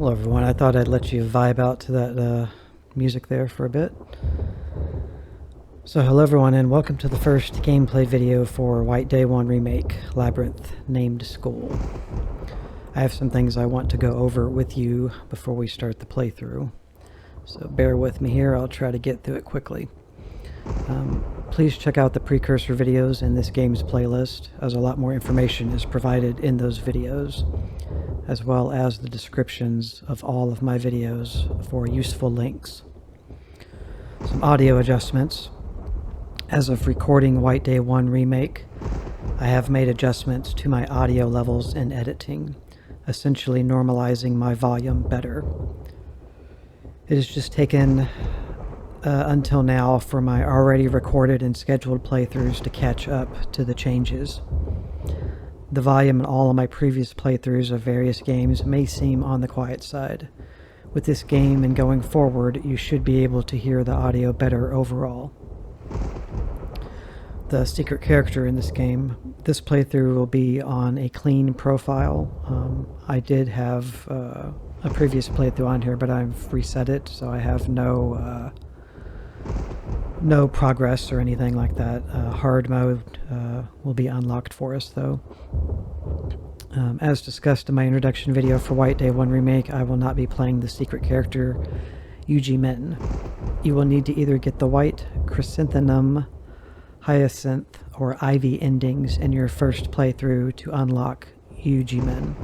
Hello everyone, I thought I'd let you vibe out to that music there for a bit. So hello everyone and welcome to the first gameplay video for White Day 1 Remake, Labyrinth Named School. I have some things I want to go over with you before we start the playthrough. So bear with me here, I'll try to get through it quickly. Please check out the precursor videos in this game's playlist, as a lot more information is provided in those videos, as well as the descriptions of all of my videos for useful links. Some audio adjustments. As of recording White Day 1 Remake, I have made adjustments to my audio levels in editing, essentially normalizing my volume better. It has just taken until now for my already recorded and scheduled playthroughs to catch up to the changes. The volume in all of my previous playthroughs of various games may seem on the quiet side. With this game and going forward, you should be able to hear the audio better overall. The secret character in this game, this playthrough will be on a clean profile. I did have a previous playthrough on here, but I've reset it, so I have no progress or anything like that. Hard mode will be unlocked for us though. As discussed in my introduction video for White Day 1 Remake, I will not be playing the secret character Yuji Min. You will need to either get the white, chrysanthemum, hyacinth, or ivy endings in your first playthrough to unlock Yuji Min.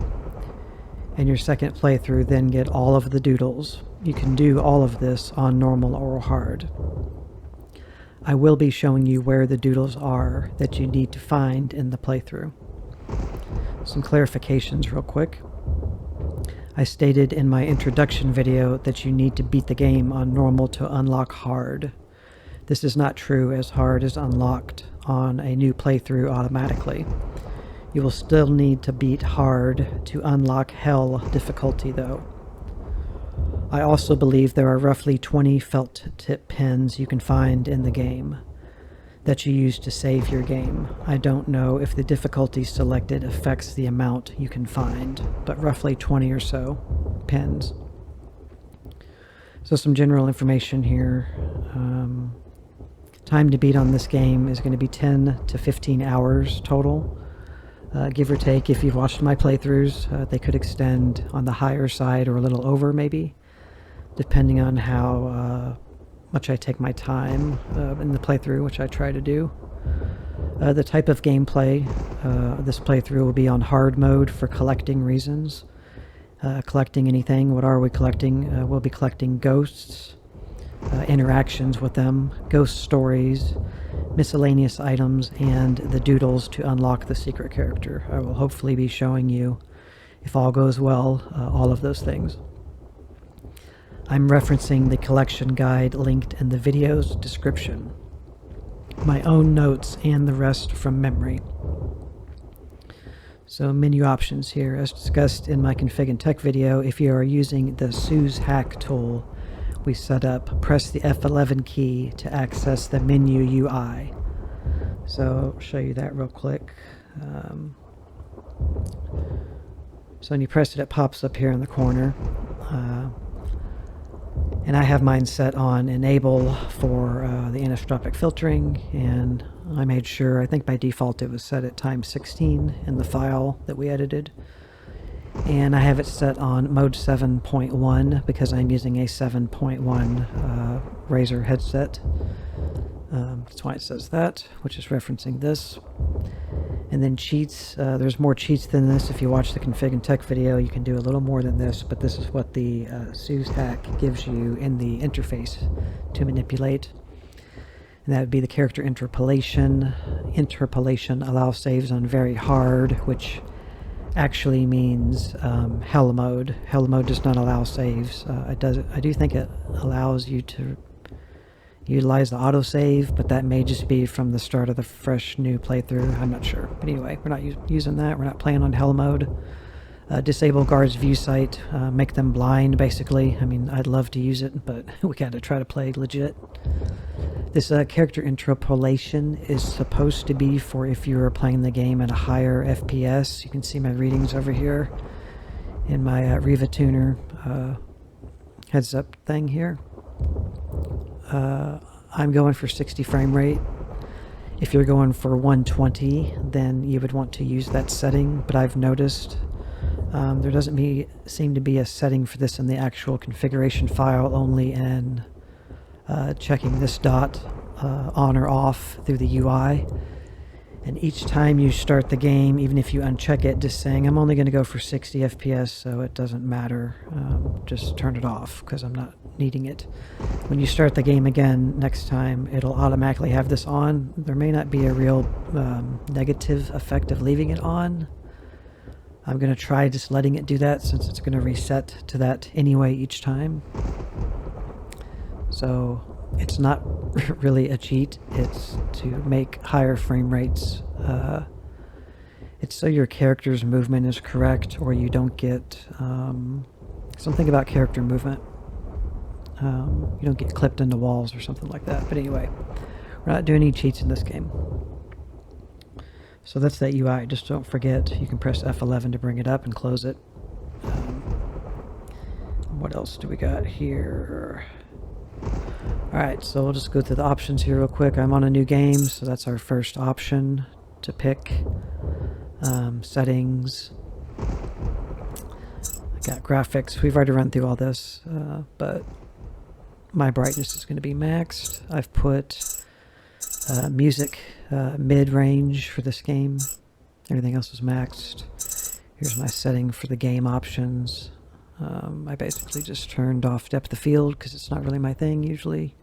In your second playthrough, then get all of the doodles. You can do all of this on normal or hard. I will be showing you where the doodles are that you need to find in the playthrough. Some clarifications real quick. I stated in my introduction video that you need to beat the game on normal to unlock hard. This is not true, as hard is unlocked on a new playthrough automatically. You will still need to beat hard to unlock hell difficulty though. I also believe there are roughly 20 felt tip pens you can find in the game that you use to save your game. I don't know if the difficulty selected affects the amount you can find, but roughly 20 or so pens. So some general information here. Time to beat on this game is going to be 10 to 15 hours total. Give or take, if you've watched my playthroughs, they could extend on the higher side or a little over maybe, depending on how much I take my time in the playthrough, which I try to do. The type of gameplay, this playthrough will be on hard mode for collecting reasons. Collecting anything. What are we collecting? We'll be collecting ghosts, interactions with them, ghost stories, miscellaneous items, and the doodles to unlock the secret character. I will hopefully be showing you, if all goes well, all of those things. I'm referencing the collection guide linked in the video's description, my own notes, and the rest from memory. So menu options here, as discussed in my config and tech video. If you are using the Sue's hack tool we set up, press the F11 key to access the menu UI. So I'll show you that real quick. So when you press it, it pops up here in the corner. And I have mine set on enable for the anisotropic filtering, and I made sure, I think by default it was set at times 16 in the file that we edited. And I have it set on mode 7.1 because I'm using a 7.1 Razer headset. That's why it says that, which is referencing this. And then cheats, there's more cheats than this. If you watch the config and tech video, you can do a little more than this, but this is what the Sue's hack gives you in the interface to manipulate. And that would be the character interpolation. Interpolation allows saves on very hard, which actually means hell mode. Hell mode does not allow saves. I do think it allows you to utilize the autosave, but that may just be from the start of the fresh new playthrough. I'm not sure. But anyway, we're not using that. We're not playing on hell mode. Disable guards view sight, make them blind basically. I mean, I'd love to use it, but we gotta try to play legit. This character interpolation is supposed to be for if you're playing the game at a higher FPS. You can see my readings over here in my Riva tuner. heads up thing here. I'm going for 60 frame rate. If you're going for 120, then you would want to use that setting, but I've noticed there doesn't seem to be a setting for this in the actual configuration file, only in checking this dot on or off through the UI. And each time you start the game, even if you uncheck it, just saying, I'm only going to go for 60 FPS, so it doesn't matter. Just turn it off, because I'm not needing it. When you start the game again next time, it'll automatically have this on. There may not be a real negative effect of leaving it on. I'm going to try just letting it do that, since it's going to reset to that anyway each time. So it's not really a cheat. It's to make higher frame rates. It's so your character's movement is correct, or you don't get something about character movement. You don't get clipped into walls or something like that. But anyway, we're not doing any cheats in this game. So that's that UI. Just don't forget, you can press F11 to bring it up and close it. What else do we got here? Alright, so we'll just go through the options here real quick. I'm on a new game, so that's our first option to pick. Settings. I got graphics. We've already run through all this, but my brightness is going to be maxed. I've put music mid-range for this game. Everything else is maxed. Here's my setting for the game options. I basically just turned off depth of field because it's not really my thing usually.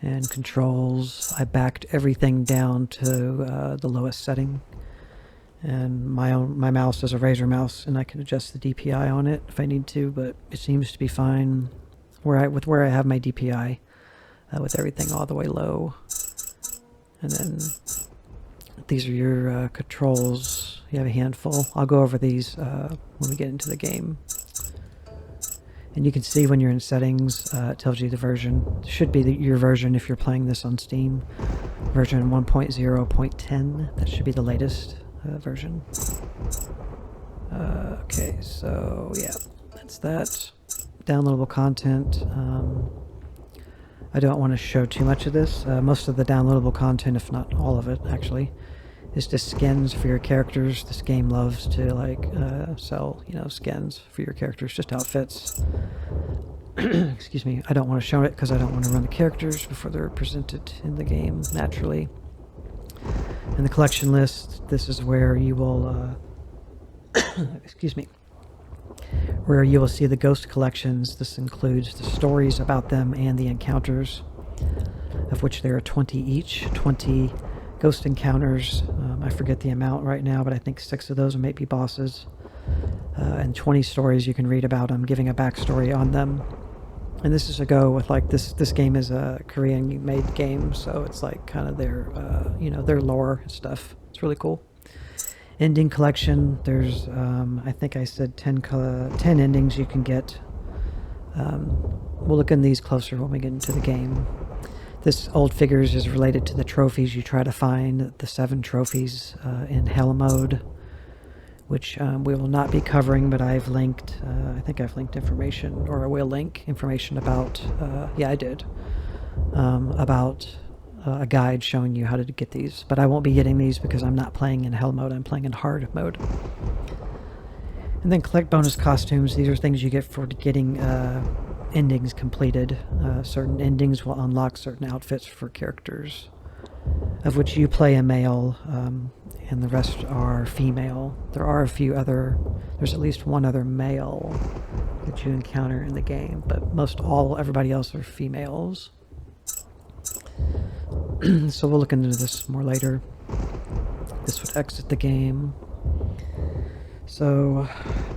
And controls, I backed everything down to the lowest setting. And my mouse is a Razer mouse, and I can adjust the DPI on it if I need to, but it seems to be fine with where I have my DPI, with everything all the way low. And then these are your controls. You have a handful. I'll go over these when we get into the game. And you can see when you're in settings, it tells you the version. It should be your version if you're playing this on Steam. Version 1.0.10. That should be the latest version. Okay, so yeah, that's that. Downloadable content. I don't want to show too much of this. Most of the downloadable content, if not all of it actually, is just skins for your characters. This game loves to sell, skins for your characters, just outfits. Excuse me. I don't want to show it because I don't want to run the characters before they're presented in the game naturally. In the collection list, this is where you will, excuse me, where you will see the ghost collections. This includes the stories about them and the encounters, of which there are 20 each. 20 ghost encounters. I forget the amount right now, but I think 6 of those may be bosses. And 20 stories you can read about them, giving a backstory on them. And this is a go with this game is a Korean-made game, so it's like kind of their their lore and stuff. It's really cool. Ending collection. There's I think I said 10 endings you can get. We'll look in these closer when we get into the game. This old figures is related to the trophies you try to find, the 7 trophies in hell mode, which we will not be covering, but I've linked, I think I've linked information, or I will link information about, yeah I did, about a guide showing you how to get these. But I won't be getting these because I'm not playing in hell mode, I'm playing in hard mode. And then collect bonus costumes. These are things you get for getting endings completed. Certain endings will unlock certain outfits for characters, of which you play a male, and the rest are female. There are there's at least one other male that you encounter in the game, but everybody else are females. So we'll look into this more later. This would exit the game. So,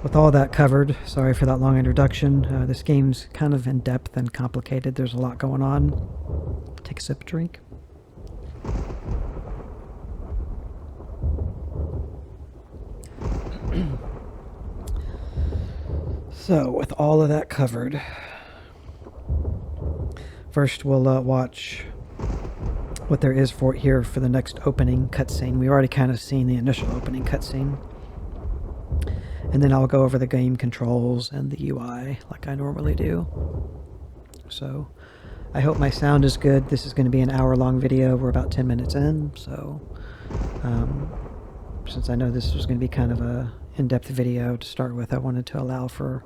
with all that covered, sorry for that long introduction. This game's kind of in-depth and complicated. There's a lot going on. Take a sip of drink. So, with all of that covered, first we'll watch what there is for the next opening cutscene. We've already kind of seen the initial opening cutscene. And then I'll go over the game controls and the UI like I normally do. So I hope my sound is good. This is going to be an hour-long video. We're about 10 minutes in, so since I know this was going to be kind of a in-depth video to start with, I wanted to allow for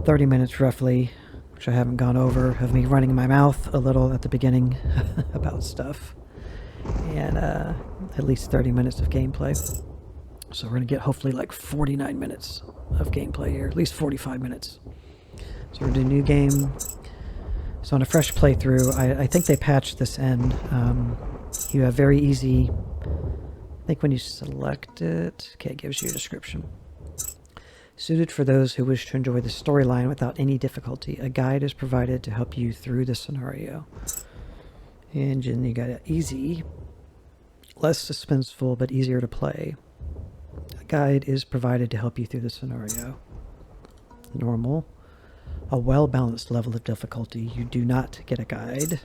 30 minutes roughly, which I haven't gone over, of me running my mouth a little at the beginning about stuff, and at least 30 minutes of gameplay. So we're going to get hopefully like 49 minutes of gameplay here, at least 45 minutes. So we're going to do a new game. So on a fresh playthrough, I think they patched this end. You have very easy, I think when you select it, okay, it gives you a description. Suited for those who wish to enjoy the storyline without any difficulty, a guide is provided to help you through the scenario. And then you got it easy, less suspenseful, but easier to play. A guide is provided to help you through the scenario. Normal. A well-balanced level of difficulty. You do not get a guide.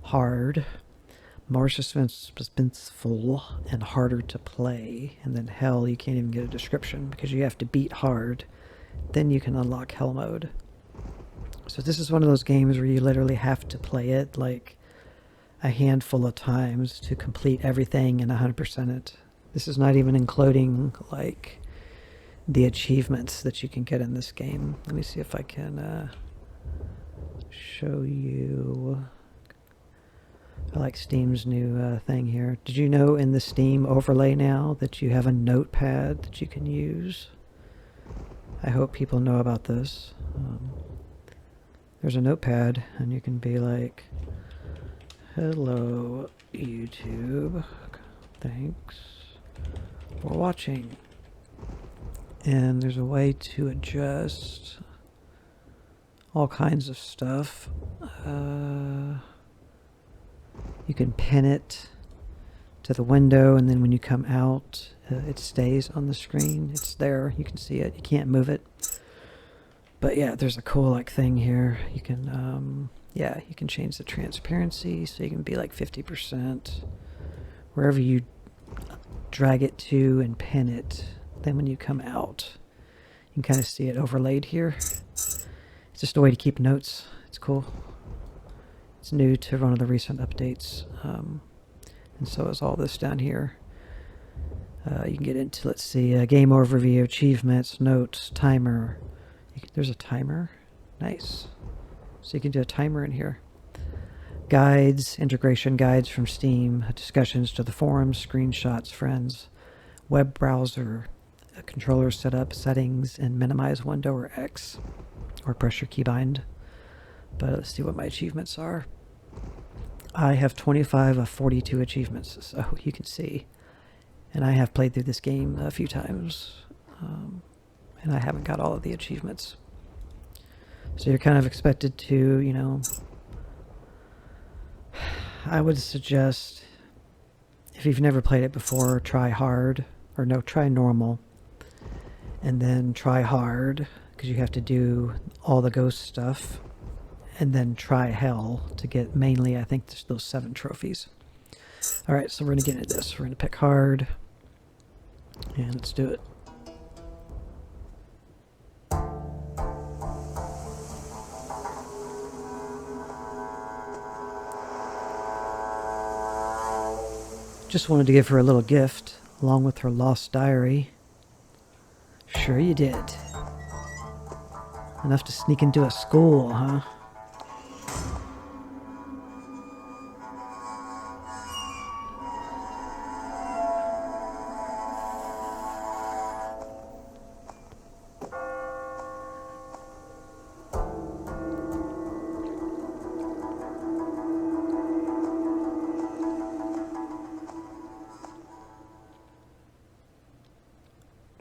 Hard. More suspenseful and harder to play. And then hell, you can't even get a description because you have to beat hard. Then you can unlock hell mode. So this is one of those games where you literally have to play it like a handful of times to complete everything and 100% it. This is not even including like the achievements that you can get in this game. Let me see if I can show you. I like Steam's new thing here. Did you know in the Steam overlay now that you have a notepad that you can use? I hope people know about this. There's a notepad and you can be like, hello YouTube, thanks for watching. And there's a way to adjust all kinds of stuff. You can pin it to the window, and then when you come out, it stays on the screen. It's there. You can see it. You can't move it. But yeah, there's a cool like thing here. You can, yeah, you can change the transparency, so you can be like 50%. Wherever you drag it to and pin it, then when you come out, you can kind of see it overlaid here. It's just a way to keep notes. It's cool. It's new to one of the recent updates, and so is all this down here. You can get into, let's see, game overview, achievements, notes, timer. There's a timer. Nice. So you can do a timer in here. Guides, integration guides from Steam, discussions to the forums, screenshots, friends, web browser, controller setup, settings, and minimize window or X, or press your keybind. But let's see what my achievements are. I have 25 of 42 achievements, so you can see. And I have played through this game a few times, and I haven't got all of the achievements. So you're kind of expected to, you know, I would suggest, if you've never played it before, try hard, or no, try normal, and then try hard, because you have to do all the ghost stuff, and then try hell to get mainly, I think, those 7 trophies. Alright, so we're going to get into this. We're going to pick hard, and let's do it. Just wanted to give her a little gift, along with her lost diary. Sure you did. Enough to sneak into a school, huh?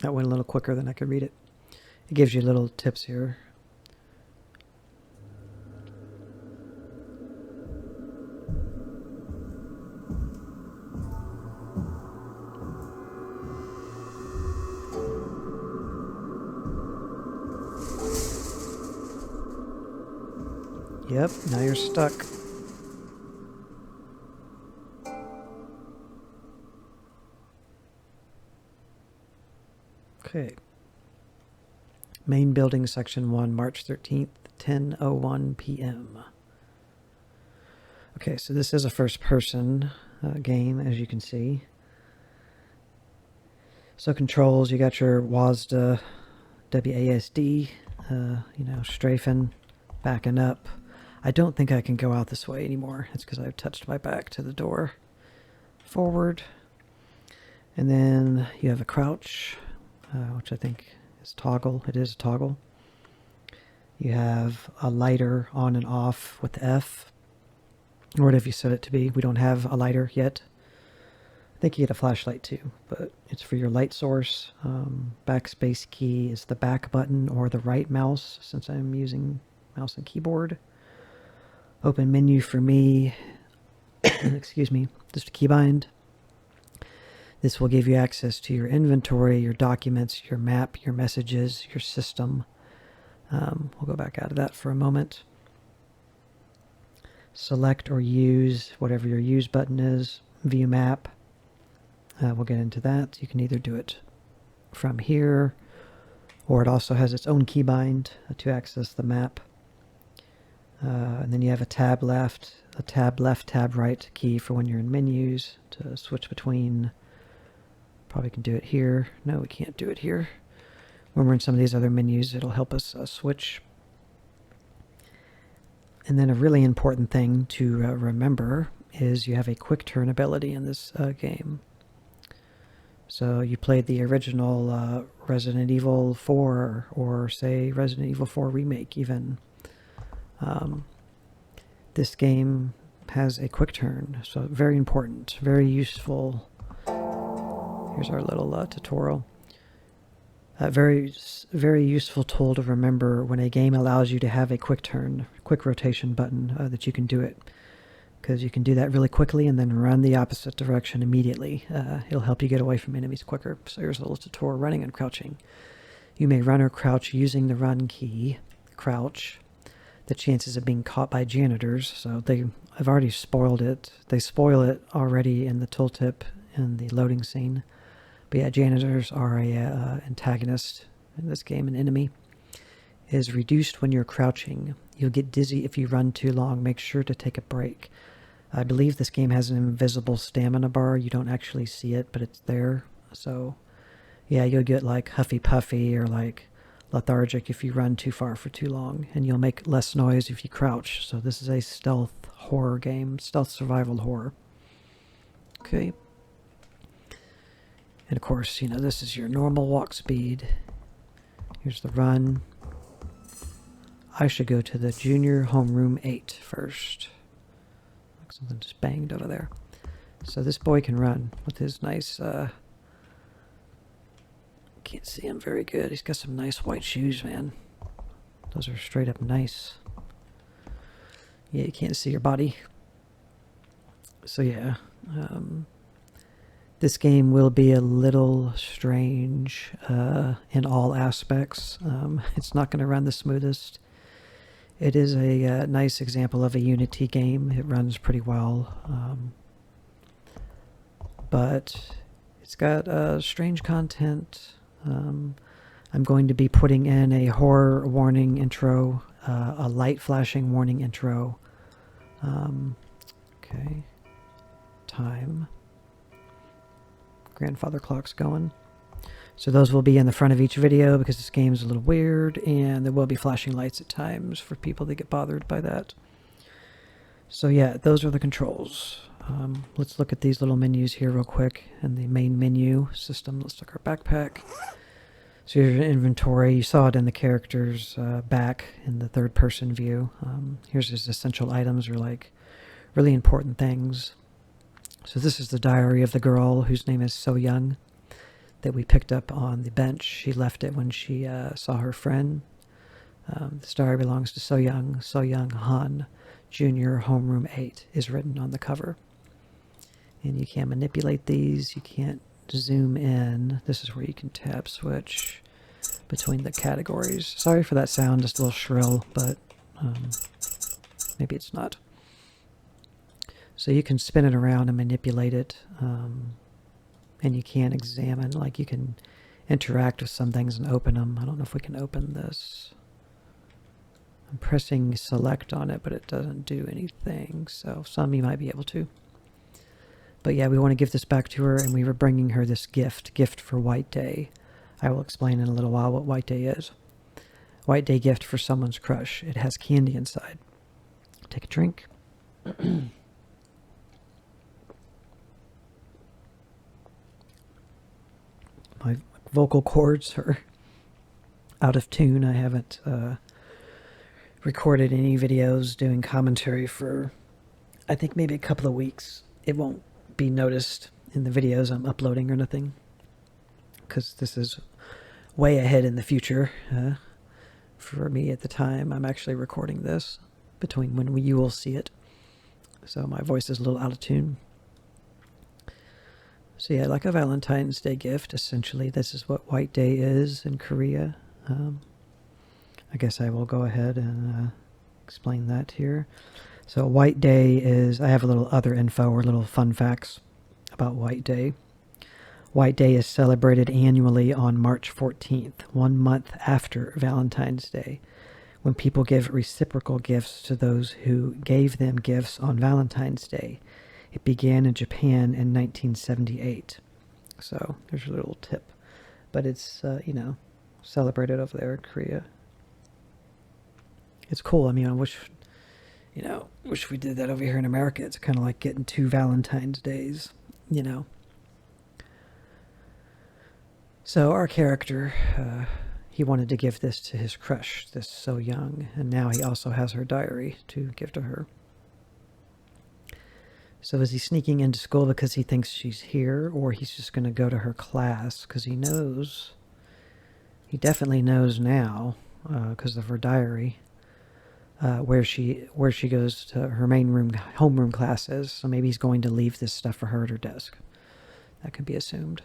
That went a little quicker than I could read it. It gives you little tips here. Yep, now you're stuck. Okay. Main building, section 1, March 13th, 10:01 p.m. Okay, so this is a first-person game, as you can see. So controls, you got your WASD, WASD, strafing, backing up. I don't think I can go out this way anymore. It's because I've touched my back to the door. Forward. And then you have a crouch, which I think is toggle. It is a toggle. You have a lighter on and off with F, or whatever you set it to be. We don't have a lighter yet. I think you get a flashlight too, but it's for your light source. Backspace key is the back button or the right mouse, since I'm using mouse and keyboard. Open menu for me, excuse me, just a keybind. This will give you access to your inventory, your documents, your map, your messages, your system. We'll go back out of that for a moment. Select or use whatever your use button is. View map. We'll get into that. You can either do it from here, or it also has its own keybind to access the map. And then you have a tab left, tab right key for when you're in menus to switch between. Probably can do it here. No, we can't do it here. When we're in some of these other menus, it'll help us switch. And then a really important thing to remember is you have a quick turn ability in this game. So you played the original Resident Evil 4, or say Resident Evil 4 Remake even. This game has a quick turn, so very important, very useful. Here's our little tutorial. Very useful tool to remember when a game allows you to have a quick turn, quick rotation button, that you can do it. Because you can do that really quickly and then run the opposite direction immediately. It'll help you get away from enemies quicker. So here's a little tutorial: running and crouching. You may run or crouch using the run key, crouch. The chances of being caught by janitors, so I've already spoiled it. They spoil it already in the tooltip in the loading scene. But yeah, janitors are a antagonist in this game, an enemy. Is reduced when you're crouching. You'll get dizzy if you run too long. Make sure to take a break. I believe this game has an invisible stamina bar. You don't actually see it, but it's there. So yeah, you'll get like huffy puffy or like lethargic if you run too far for too long, and you'll make less noise if you crouch. So this is a stealth horror game, stealth survival horror. Okay. And of course, this is your normal walk speed. Here's the run. I should go to the junior homeroom 8 first. Like something just banged over there. So this boy can run with his nice, can't see him very good. He's got some nice white shoes, man. Those are straight up nice. Yeah, you can't see your body. So yeah, this game will be a little strange in all aspects. It's not going to run the smoothest. It is a nice example of a Unity game. It runs pretty well. But it's got strange content. I'm going to be putting in a horror warning intro, a light flashing warning intro. Okay. Time. Grandfather clock's going. So those will be in the front of each video because this game is a little weird, and there will be flashing lights at times for people that get bothered by that. So yeah, those are the controls. Let's look at these little menus here real quick. In the main menu system, let's look at our backpack. So here's your inventory. You saw it in the character's back in the third person view. Here's his essential items, or like really important things. So this is the diary of the girl whose name is So Young, that we picked up on the bench. She left it when she saw her friend. This diary belongs to So Young Han, Junior, Homeroom 8 is written on the cover. And you can't manipulate these. You can't zoom in. This is where you can tab switch between the categories. Sorry for that sound, just a little shrill, but maybe it's not. So you can spin it around and manipulate it, and you can examine, like you can interact with some things and open them. I don't know if we can open this. I'm pressing select on it, but it doesn't do anything. So some you might be able to. But yeah, we want to give this back to her, and we were bringing her this gift for White Day. I will explain in a little while what White Day is. White Day gift for someone's crush. It has candy inside. Take a drink. My vocal cords are out of tune. I haven't recorded any videos doing commentary for, I think, maybe a couple of weeks. It won't be noticed in the videos I'm uploading or nothing, because this is way ahead in the future for me at the time I'm actually recording this, between when you will see it. So my voice is a little out of tune. So yeah, like a Valentine's Day gift, essentially, this is what White Day is in Korea. I guess I will go ahead and explain that here. So White Day is, I have a little other info or little fun facts about White Day. White Day is celebrated annually on March 14th, 1 month after Valentine's Day, when people give reciprocal gifts to those who gave them gifts on Valentine's Day. It began in Japan in 1978. So there's a little tip. But it's, celebrated over there in Korea. It's cool. I mean, I wish we did that over here in America. It's kind of like getting 2 Valentine's Days, So our character, he wanted to give this to his crush, this so young, and now he also has her diary to give to her. So is he sneaking into school because he thinks she's here, or he's just going to go to her class because he definitely knows now, because of her diary, where she goes to her homeroom classes. So maybe he's going to leave this stuff for her at her desk. That can be assumed.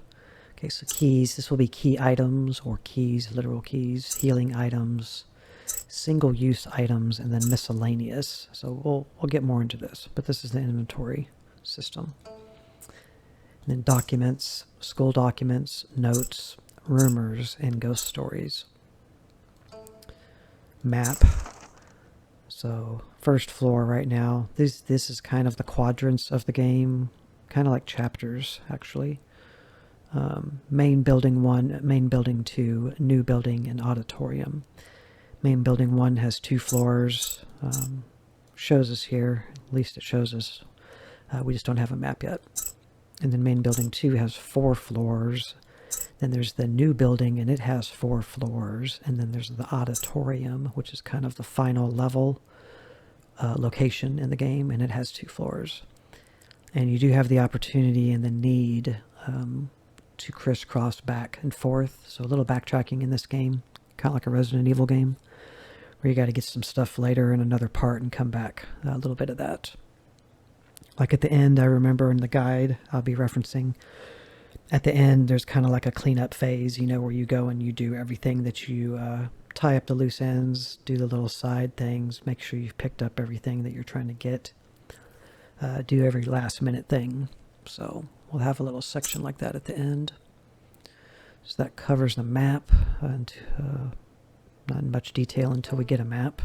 Okay, so keys. This will be key items, or keys, literal keys, healing items, single-use items, and then miscellaneous. So we'll get more into this, but this is the inventory system. And then documents, school documents, notes, rumors, and ghost stories. Map. So first floor right now. This is kind of the quadrants of the game, kind of like chapters, actually. Main building 1, main building 2, new building, and auditorium. Main building 1 has 2 floors. Shows us here, at least it shows us. We just don't have a map yet. And then main building 2 has 4 floors. Then there's the new building, and it has 4 floors. And then there's the auditorium, which is kind of the final level location in the game, and it has 2 floors. And you do have the opportunity and the need to crisscross back and forth. So a little backtracking in this game, kind of like a Resident Evil game, where you got to get some stuff later in another part and come back. A little bit of that. Like at the end, I remember in the guide I'll be referencing, at the end there's kind of like a cleanup phase, where you go and you do everything that you tie up the loose ends, do the little side things, make sure you've picked up everything that you're trying to get, do every last minute thing. So we'll have a little section like that at the end. So that covers the map, and not in much detail until we get a map.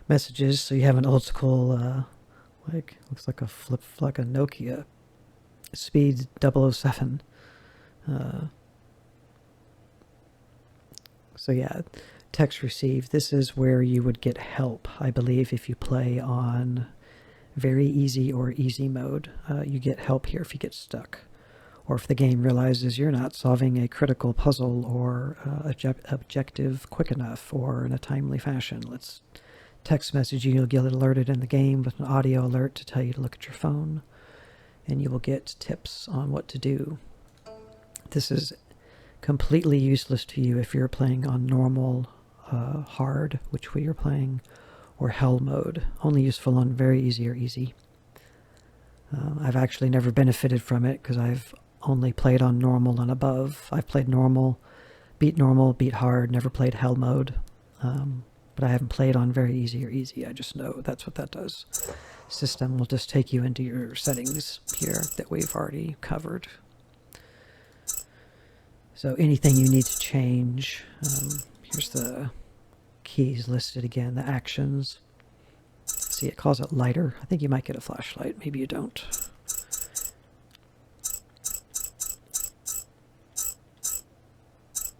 Messages, so you have an old school, looks like like a Nokia. Speed 007. So yeah, text received. This is where you would get help, I believe, if you play on very easy or easy mode. You get help here if you get stuck, or if the game realizes you're not solving a critical puzzle or objective quick enough or in a timely fashion. Let's text message you. You'll get alerted in the game with an audio alert to tell you to look at your phone, and you will get tips on what to do. This is completely useless to you if you're playing on normal, hard, which we are playing, or hell mode. Only useful on very easy or easy. I've actually never benefited from it because I've only played on normal and above. I've played normal, beat hard, never played hell mode. But I haven't played on very easy or easy. I just know that's what that does. System will just take you into your settings here that we've already covered. So anything you need to change, here's the keys listed again, the actions. See, it calls it lighter. I think you might get a flashlight. Maybe you don't.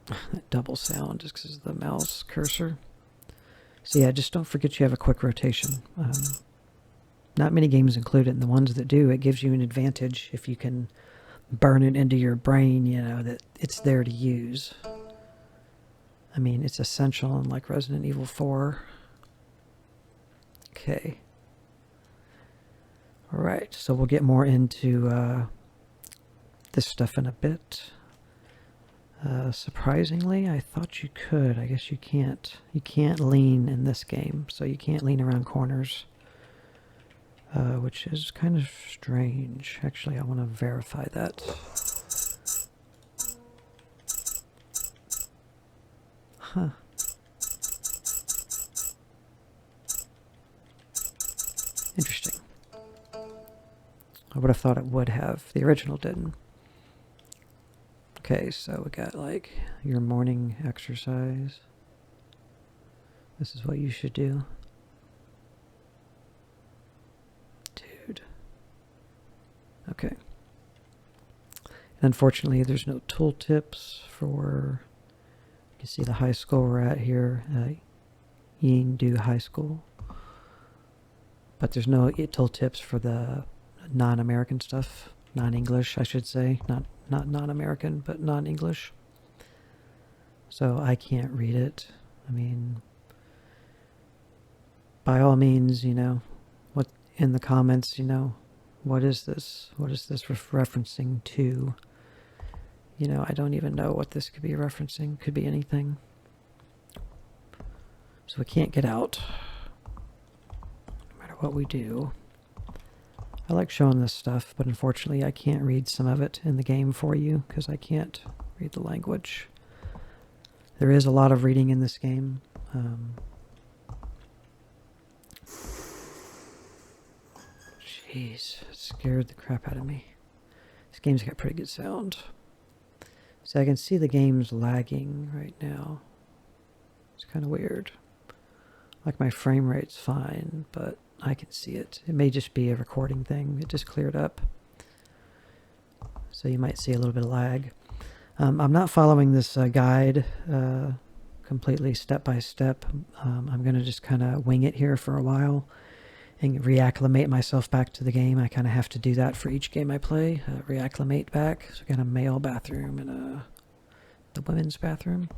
That double sound just because of the mouse cursor. So yeah, just don't forget you have a quick rotation. Not many games include it, and the ones that do, it gives you an advantage if you can burn it into your brain, you know, that it's there to use. I mean, it's essential in like Resident Evil 4. Okay. All right, so we'll get more into this stuff in a bit. Surprisingly, I thought you could. I guess you can't. You can't lean in this game, so you can't lean around corners, which is kind of strange. Actually, I want to verify that. Huh. Interesting. I would have thought it would have. The original didn't. Okay, so we got like your morning exercise. This is what you should do. Dude. Okay. Unfortunately, there's no tooltips for, you can see the high school we're at here, Yingdu High School. But there's no tooltips for the non-American stuff. Non-English, I should say. Not non-American, but non-English. So I can't read it. I mean, by all means, you know, what in the comments, you know, what is this? What is this referencing to? You know, I don't even know what this could be referencing. Could be anything. So we can't get out, no matter what we do. I like showing this stuff, but unfortunately I can't read some of it in the game for you because I can't read the language. There is a lot of reading in this game. Jeez, it scared the crap out of me. This game's got pretty good sound. So I can see the game's lagging right now. It's kind of weird. Like my frame rate's fine, but I can see it. It may just be a recording thing. It just cleared up. So you might see a little bit of lag. I'm not following this guide completely step by step. I'm going to just kind of wing it here for a while and reacclimate myself back to the game. I kind of have to do that for each game I play. Reacclimate back. So I got a male bathroom and the women's bathroom.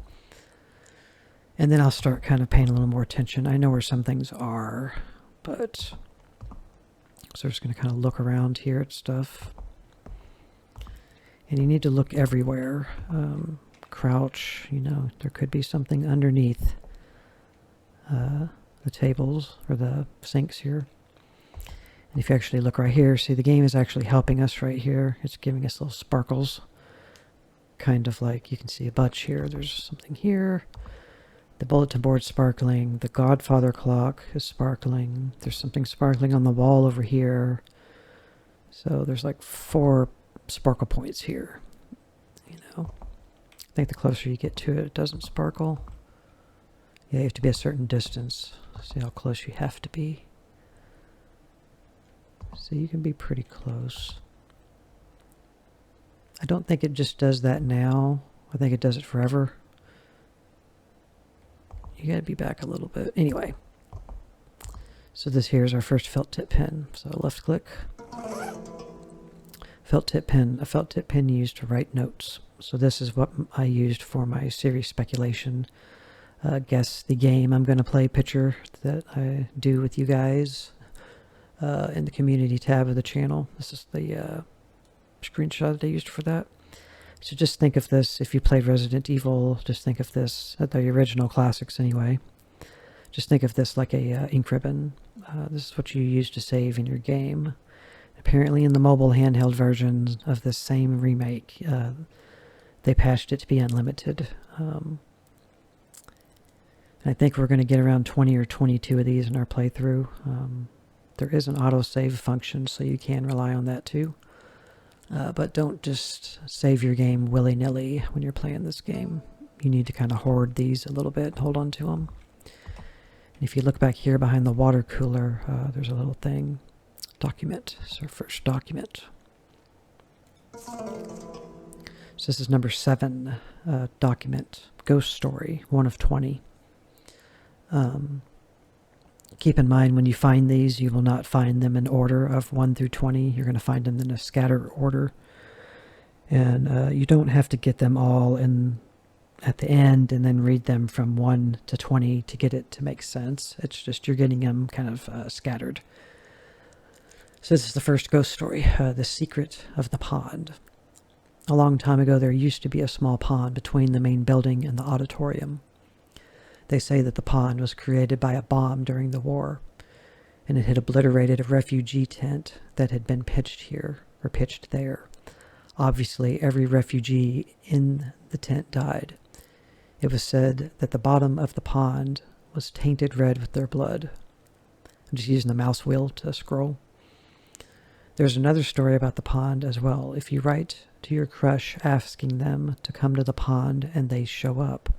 And then I'll start kind of paying a little more attention. I know where some things are. But, so I'm just going to kind of look around here at stuff. And you need to look everywhere. Crouch, you know, there could be something underneath the tables or the sinks here. And if you actually look right here, see the game is actually helping us right here. It's giving us little sparkles. Kind of like, you can see a bunch here. There's something here. The bulletin board's sparkling. The Godfather clock is sparkling. There's something sparkling on the wall over here. So there's like 4 sparkle points here. You know, I think the closer you get to it, it doesn't sparkle. Yeah, you have to be a certain distance. See how close you have to be. So you can be pretty close. I don't think it just does that now. I think it does it forever. You gotta be back a little bit. Anyway, so this here is our first felt tip pen. So left click. Felt tip pen. A felt tip pen used to write notes. So this is what I used for my series speculation. Guess the game I'm going to play picture that I do with you guys in the community tab of the channel. This is the screenshot that I used for that. So just think of this, if you played Resident Evil, just think of this, the original classics anyway. Just think of this like a ink ribbon. This is what you use to save in your game. Apparently in the mobile handheld version of this same remake, they patched it to be unlimited. And I think we're going to get around 20 or 22 of these in our playthrough. There is an autosave function, so you can rely on that too. But don't just save your game willy-nilly when you're playing this game. You need to kind of hoard these a little bit, hold on to them. And if you look back here behind the water cooler, there's a little thing. Document. It's our first document. So this is number 7 document. Ghost story, 1 of 20. Keep in mind when you find these, you will not find them in order of 1 through 20. You're going to find them in a scattered order. And you don't have to get them all in at the end and then read them from 1 to 20 to get it to make sense. It's just you're getting them kind of scattered. So this is the first ghost story, The Secret of the Pond. A long time ago, there used to be a small pond between the main building and the auditorium. They say that the pond was created by a bomb during the war, and it had obliterated a refugee tent that had been pitched here, or pitched there. Obviously, every refugee in the tent died. It was said that the bottom of the pond was tainted red with their blood. I'm just using the mouse wheel to scroll. There's another story about the pond as well. If you write to your crush asking them to come to the pond and they show up,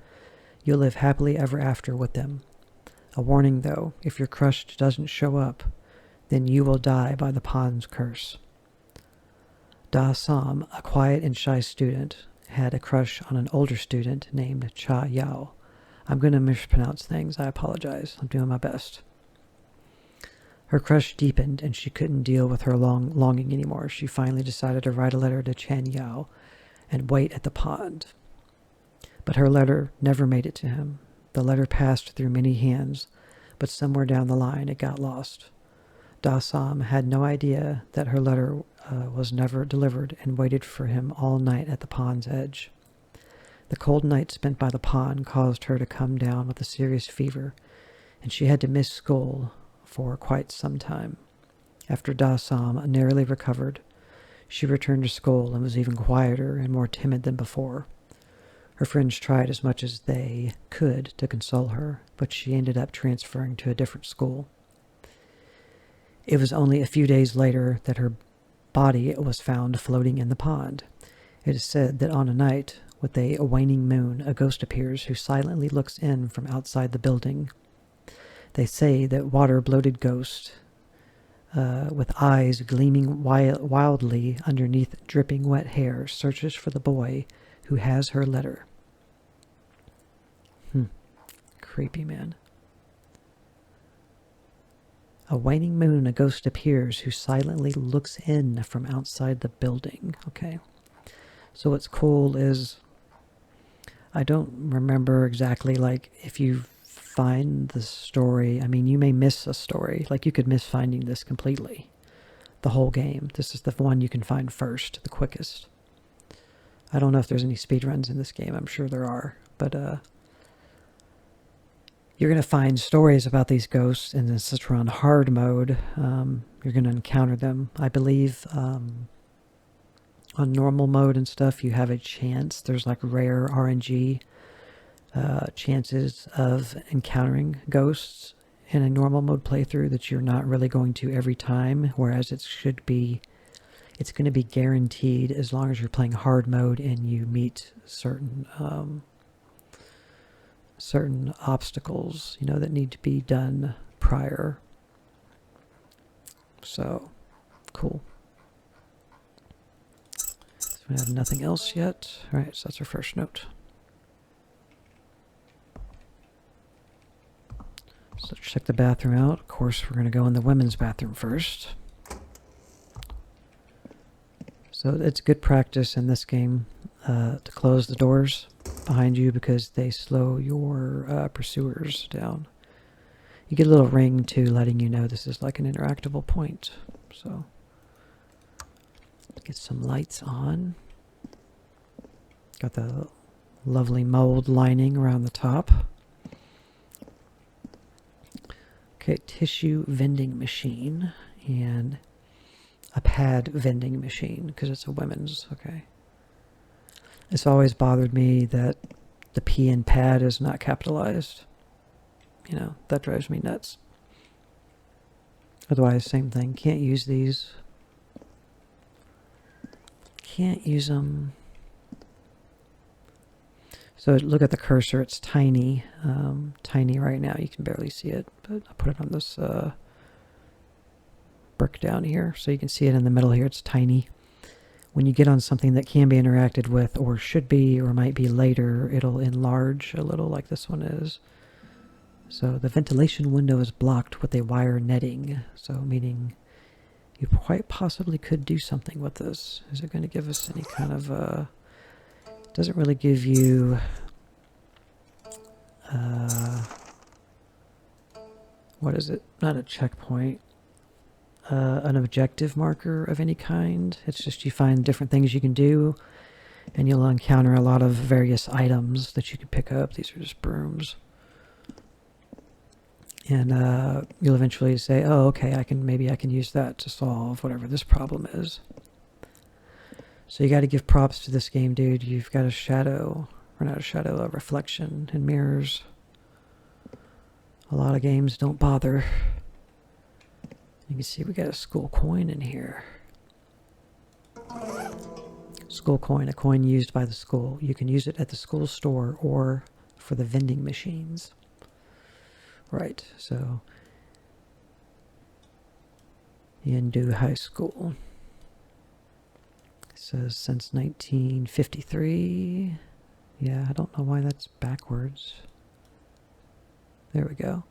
you'll live happily ever after with them. A warning though, if your crush doesn't show up, then you will die by the pond's curse. Da Sam, a quiet and shy student, had a crush on an older student named Cha Yao. I'm going to mispronounce things, I apologize. I'm doing my best. Her crush deepened and she couldn't deal with her longing anymore. She finally decided to write a letter to Chen Yao and wait at the pond. But her letter never made it to him. The letter passed through many hands, but somewhere down the line it got lost. Da Sam had no idea that her letter was never delivered and waited for him all night at the pond's edge. The cold night spent by the pond caused her to come down with a serious fever, and she had to miss school for quite some time. After Da Sam narrowly recovered, she returned to school and was even quieter and more timid than before. Her friends tried as much as they could to console her, but she ended up transferring to a different school. It was only a few days later that her body was found floating in the pond. It is said that on a night with a waning moon, a ghost appears who silently looks in from outside the building. They say that water-bloated ghost with eyes gleaming wildly underneath dripping wet hair searches for the boy who has her letter. Creepy, man. A waning moon, a ghost appears who silently looks in from outside the building. Okay. So what's cool is, I don't remember exactly, like, if you find the story, I mean, you may miss a story. Like, you could miss finding this completely. The whole game. This is the one you can find first, the quickest. I don't know if there's any speedruns in this game. I'm sure there are. But, you're going to find stories about these ghosts, and since we're on hard mode, you're going to encounter them. I believe on normal mode and stuff, you have a chance. There's like rare RNG chances of encountering ghosts in a normal mode playthrough that you're not really going to every time, whereas it's going to be guaranteed as long as you're playing hard mode and you meet certain obstacles, that need to be done prior. So, cool. So we have nothing else yet. All right, so that's our first note. So let's check the bathroom out. Of course, we're going to go in the women's bathroom first. So it's good practice in this game to close the doors behind you because they slow your pursuers down. You get a little ring too, letting you know this is like an interactable point. So get some lights on. Got the lovely mold lining around the top. Okay, tissue vending machine and a pad vending machine because it's a women's. Okay. It's always bothered me that the P in pad is not capitalized. That drives me nuts. Otherwise, same thing. Can't use these. can't use them. So look at the cursor, it's tiny. Tiny right now, you can barely see it, but I'll put it on this brick down here so you can see it in the middle here, it's tiny. When you get on something that can be interacted with or should be or might be later, it'll enlarge a little like this one is. So the ventilation window is blocked with a wire netting, so meaning you quite possibly could do something with this. Is it going to give us any kind of doesn't really give you what is it? Not a checkpoint. An objective marker of any kind. It's just you find different things you can do, and you'll encounter a lot of various items that you can pick up. These are just brooms. And you'll eventually say, oh, okay, maybe I can use that to solve whatever this problem is. So you got to give props to this game, dude. You've got a shadow, or not a shadow, a reflection and mirrors. A lot of games don't bother. You can see we got a school coin in here. School coin, a coin used by the school. You can use it at the school store or for the vending machines. Right, so Yendu High School. It says since 1953. Yeah, I don't know why that's backwards. There we go.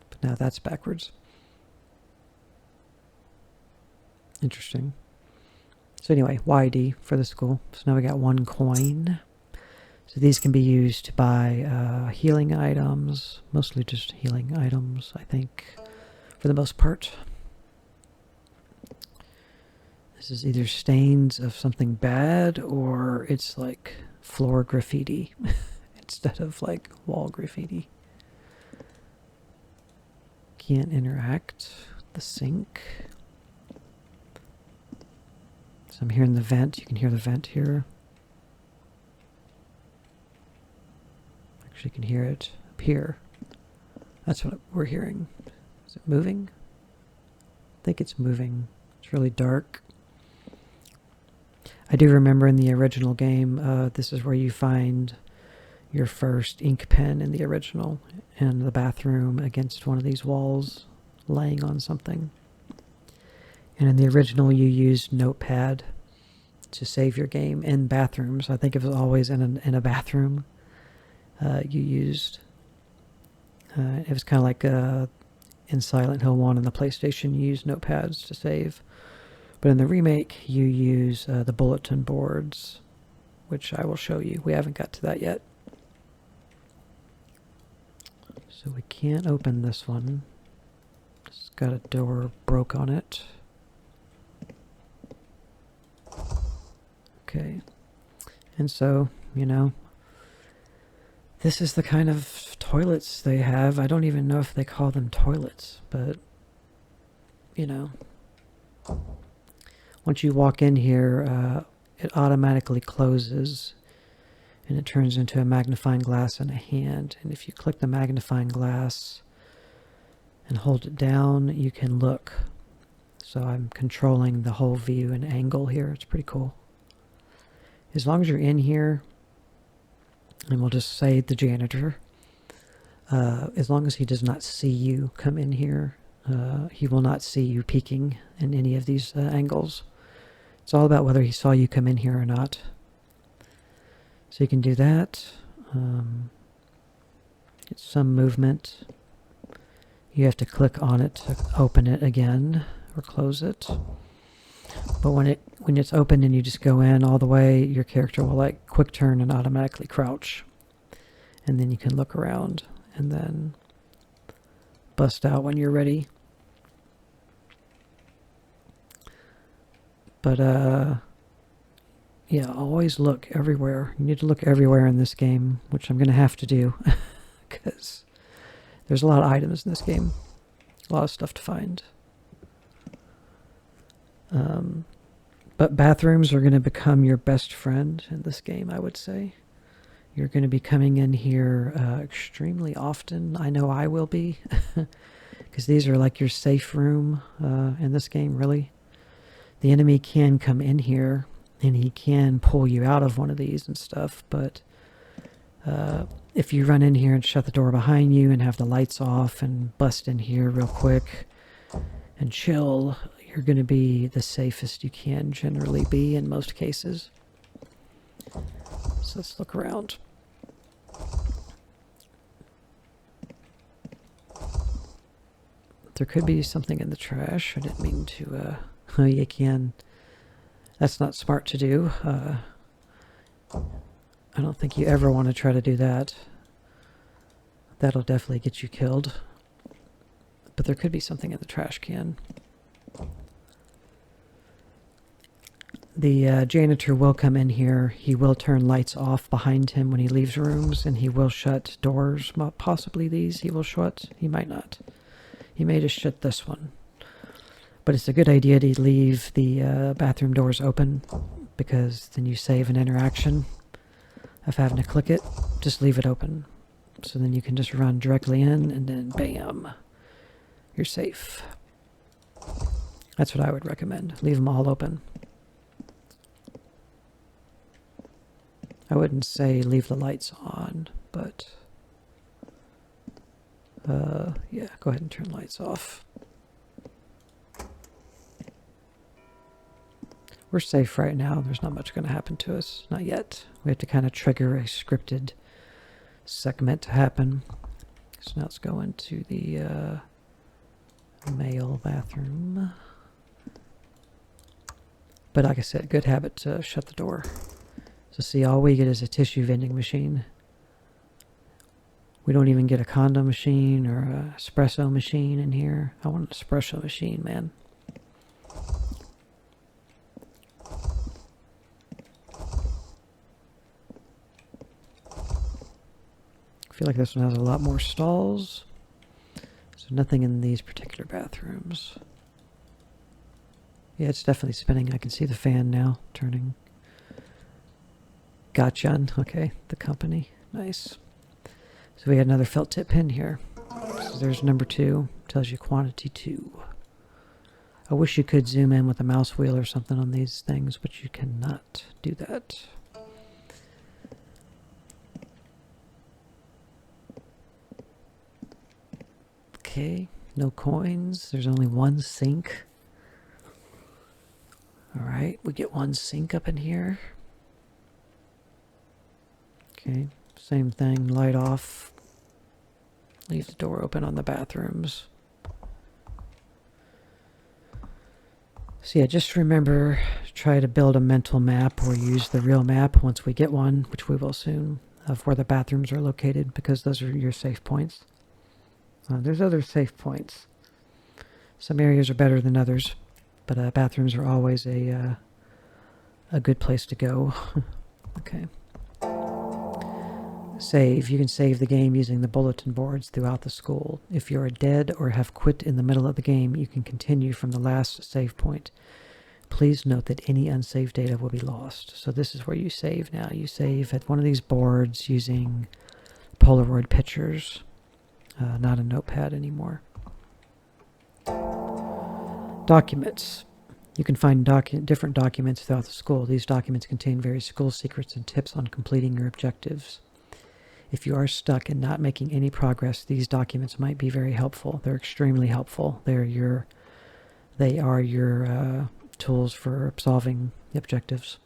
But now that's backwards. Interesting. So anyway, YD for the school. So now we got one coin. So these can be used to buy healing items, mostly just healing items, I think, for the most part. This is either stains of something bad or it's like floor graffiti instead of like wall graffiti. Can't interact with the sink. So I'm hearing the vent. You can hear the vent here. You can hear it up here. That's what we're hearing. Is it moving? I think it's moving. It's really dark. I do remember in the original game, this is where you find your first ink pen in the original, in the bathroom against one of these walls, laying on something. And in the original, you used Notepad to save your game in bathrooms. I think it was always in a bathroom. You used, it was kind of like in Silent Hill 1 on the PlayStation, you used notepads to save. But in the remake, you use the bulletin boards, which I will show you. We haven't got to that yet. So we can't open this one. It's got a door broke on it. Okay. And so, you know, this is the kind of toilets they have. I don't even know if they call them toilets, but, you know, once you walk in here, it automatically closes and it turns into a magnifying glass in a hand. And if you click the magnifying glass and hold it down, you can look. So I'm controlling the whole view and angle here. It's pretty cool. As long as you're in here, and we'll just say the janitor, as long as he does not see you come in here, he will not see you peeking in any of these angles. It's all about whether he saw you come in here or not. So you can do that. Get some movement. You have to click on it to open it again or close it. But when it's open and you just go in all the way, your character will like quick turn and automatically crouch. And then you can look around and then bust out when you're ready. But yeah, always look everywhere. You need to look everywhere in this game, which I'm going to have to do because there's a lot of items in this game. A lot of stuff to find. But bathrooms are going to become your best friend in this game, I would say. You're going to be coming in here extremely often. I know I will be. Because these are like your safe room in this game, really. The enemy can come in here and he can pull you out of one of these and stuff, but if you run in here and shut the door behind you and have the lights off and bust in here real quick and chill, you're going to be the safest you can generally be in most cases. So let's look around. There could be something in the trash. I didn't mean to, oh, you can. That's not smart to do. I don't think you ever want to try to do that. That'll definitely get you killed. But there could be something in the trash can. The janitor will come in here. He will turn lights off behind him when he leaves rooms, and he will shut doors. Possibly these he will shut. He might not. He may just shut this one. But it's a good idea to leave the bathroom doors open, because then you save an interaction of having to click it. Just leave it open. So then you can just run directly in, and then bam, you're safe. That's what I would recommend. Leave them all open. I wouldn't say leave the lights on, but yeah, go ahead and turn lights off. We're safe right now. There's not much going to happen to us. Not yet. We have to kind of trigger a scripted segment to happen. So now let's go into the male bathroom. But like I said, good habit to shut the door. So see, all we get is a tissue vending machine. We don't even get a condom machine or an espresso machine in here. I want an espresso machine, man. I feel like this one has a lot more stalls. So nothing in these particular bathrooms. Yeah, it's definitely spinning. I can see the fan now turning. Gachyon, okay, the company. Nice. So we had another felt tip pin here. So there's number 2. Tells you quantity 2. I wish you could zoom in with a mouse wheel or something on these things, but you cannot do that. Okay, no coins. There's only one sink. Alright, we get one sink up in here. Okay, same thing, light off. Leave the door open on the bathrooms. So yeah, just remember, try to build a mental map or use the real map once we get one, which we will soon, of where the bathrooms are located, because those are your safe points. There's other safe points. Some areas are better than others, but bathrooms are always a good place to go. Okay. Save. You can save the game using the bulletin boards throughout the school. If you are dead or have quit in the middle of the game, you can continue from the last save point. Please note that any unsaved data will be lost. So this is where you save now. You save at one of these boards using Polaroid pictures, not a notepad anymore. Documents. You can find different documents throughout the school. These documents contain various school secrets and tips on completing your objectives. If you are stuck and not making any progress, these documents might be very helpful. They're extremely helpful. They are your tools for solving the objectives.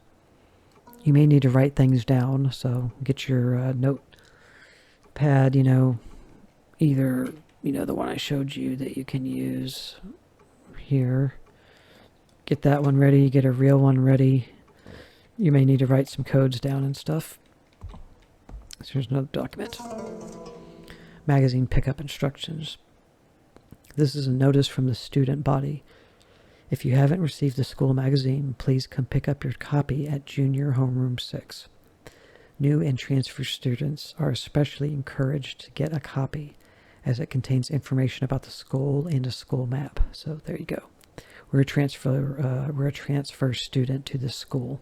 You may need to write things down, so get your notepad, either, the one I showed you that you can use here. Get that one ready, get a real one ready. You may need to write some codes down and stuff. So here's another document. Magazine pickup instructions. This is a notice from the student body. If you haven't received the school magazine, please come pick up your copy at Junior Homeroom 6. New and transfer students are especially encouraged to get a copy, as it contains information about the school and a school map. So there you go. We're a transfer student to this school.